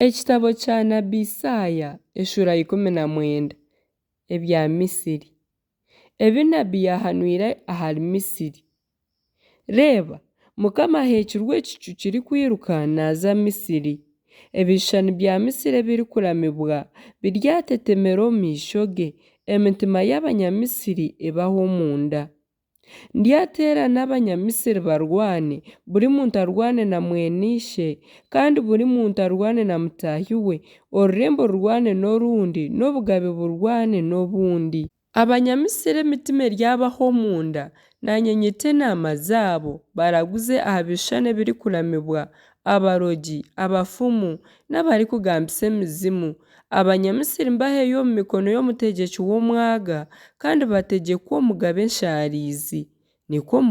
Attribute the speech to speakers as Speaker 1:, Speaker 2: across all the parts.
Speaker 1: Ekitabo kya Nabbi Isaaya eshura 19 ebya Misiri. Ebi Nabbi yahanwire ahari Misiri. Reeba, Mukama aheekirwe ekicu kirikwiruka naaza Misiri. Ebishushani bya Misiri ebirikuramibwa biryatetemera omu maisho ge, emitima y'Abanyamisiri ebaho omunda. Ndyateerana Abanyamisiri barwane, buri muntu arwane na mwenishe, kandi buri muntu arwane na mutaahi we, orurembo rurwane n'orundi, n'obugabe burwane n'obundi. Abanyamisiri emitima eryabaho omunda, naanyegyeta enaama zaabo, baraguze aha bishushani ebirikuramibwa, abarogi, abafumu, n'abarikugambisa emizimu. Abanyamisiri mbaheyo omu mikono y'omutegyeki w'omwaga, kandi bategekwe omugabe enshaarizi. Nikwo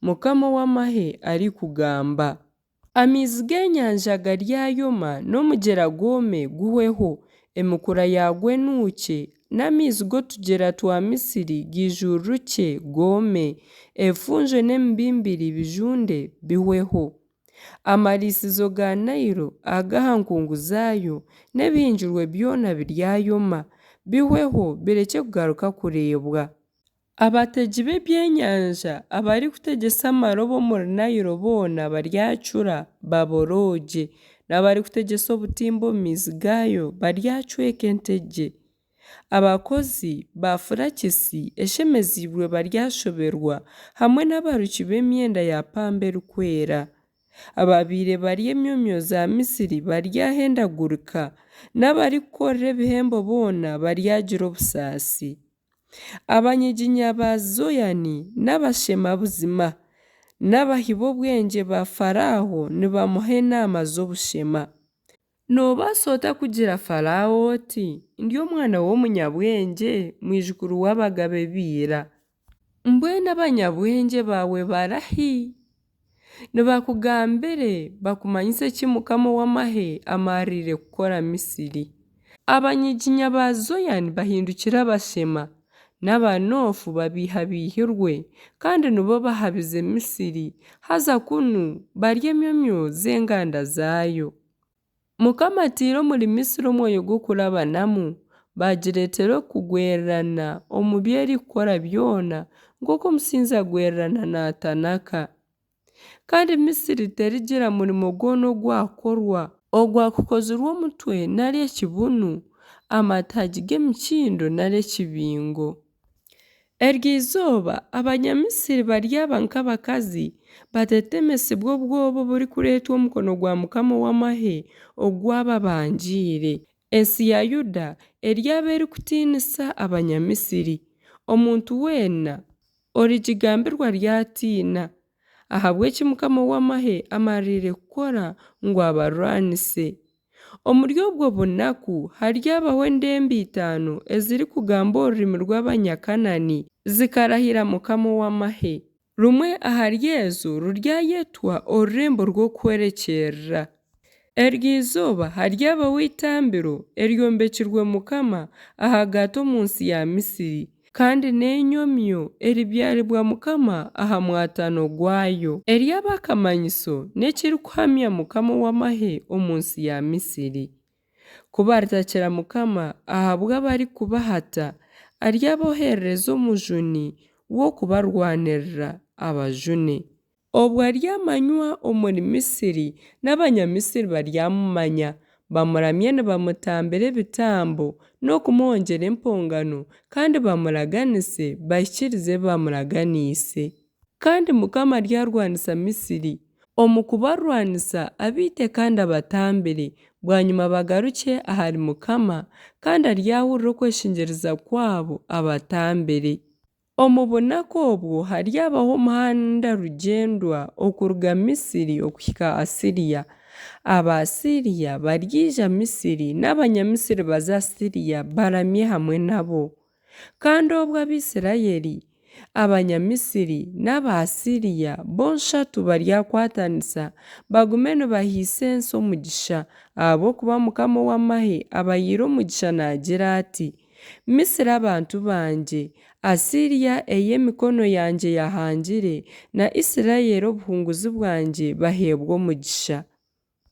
Speaker 1: Mukama w'amahe arikugamba. Amaizi g'enyanja garyayoma n'omugyera gwome guhweho, emikura yagwo enuuke, n'amaizi g'otugyera twa Misiri giijurruke gome, ebifunjo n'emibimbiri bijunde bihweho. Amariisizo ga Nairo ag'aha nkungu zaayo n'ebihingirwe byona biryayoma, bihweho bireke kugaruka kureebwa. Abategi b'ebyenyanja abarikutegyesa amarobo omuri Nairo boona baryacura baborooge, n'abarikutegyesa obutimba omu maizi gaayo baryacweka entege. Abakozi ba furakisi eshemeziibwe baryashoberwa, hamwe n'abaruki b'emyenda ya pamba erikwera. Ababaire barya emyomyo za Misiri baryahendagurika, n'abarikukorera ebihembo boona baryagira obusaasi. Abanyiginya ba Zoyani n'abashema buzima, n'abahi b'obwengye ba Faraho nibamuha enaama z'obushema. Noobaasa otakugira Faraho oti, ndi omwana w'omunyabwengye, mwijukuru w'abagabe biira. Mbwenu abanyabwengye bawe barahi? Nibakugambire bakumanyise ki Mukama w'amahe amariire kukora Misiri. Abanyiginya ba Zoyani bahindukire abashema, n'Abanoofu babiihabiihirwe, kandi nibo bahabize Misiri, haza kunu barya emyomyo z'enganda zaayo. Mukama atiire omuri Misiri omwoyo gw'okurabanamu, bagireetere kugwererana omu by'erikukora byona, nk'oku omusinzi agwererana naatanaka. Kandi Misiri terigira murimo gwona ogwakorwa, ogwakukozirwe omutwe nari ekibunu, amataagi g'emikindo nari ekibingo. Ery'izooba Abanyamisiri baryaba nk'abakazi, batetemesibwe obwoba oburikureetwa omukono gwa Mukama w'amahe ogwababangiire. Ensi ya Yuda eryaba erikutiinisa Abanyamisiri. Omuntu weena origigambirwa ryatiina, ahabw'eki Mukama w'amahe amariire kukora ngu abarwanise. Omuri obwo bunaku haryabaho endembe 5 ezirikugamba orurimi rw'Abanyakanani, zikarahira Mukama w'amahe. Rumwe ahari ezo ruryayetwa orurembo rw'okwerekyerera. Ery'izooba haryabaho itambiro eryombekirwe Mukama ahagati omu nsi ya Misiri, kandi n'enyomyo eribyaribwa Mukama aha mwatano gwayo. Ery'abakamanyiso n'ekirikuhamya Mukama w'amahe omu nsi ya Misiri. Kuba ritakira Mukama ahabw'abarikubahata, aryaboherereza omujuni w'okubarwanirira abajune. Obwo aryamanywa omuri Misiri, n'Abanyamisiri baryamumanya, bamuramye nibamutambira ebitambo n'okumwongyera empongano, kandi bamuraganise bahikirize bamuraganiise. Kandi Mukama aryarwanisa Misiri, omu kubarwanisa abiite kandi abatambire, bwanyuma bagaruke ahari Mukama, kandi aryahurira okweshingiriza kwabo abatambire. Omu bunaku obwo haryabaho omuhanda rugendwa okuruga Misiri okuhika Asiriya. Aba-Asiriya baryija Misiri, n'Abanyamisiri baza Asiriya baramye hamwe nabo. Kandi obwo Abisirayiri, Abanyamisiri n'Aba-Asiriya bonshatu baryakwatanisa, bagume nibahiisa ensi omugisha, ahabw'okuba Mukama w'amahe abahiire omugisha naagira ati, Misiri abantu bangye, Asiriya ey'emikono yangye yahangire, na Isirayiri obuhunguzi bwangye baheebwe omugisha.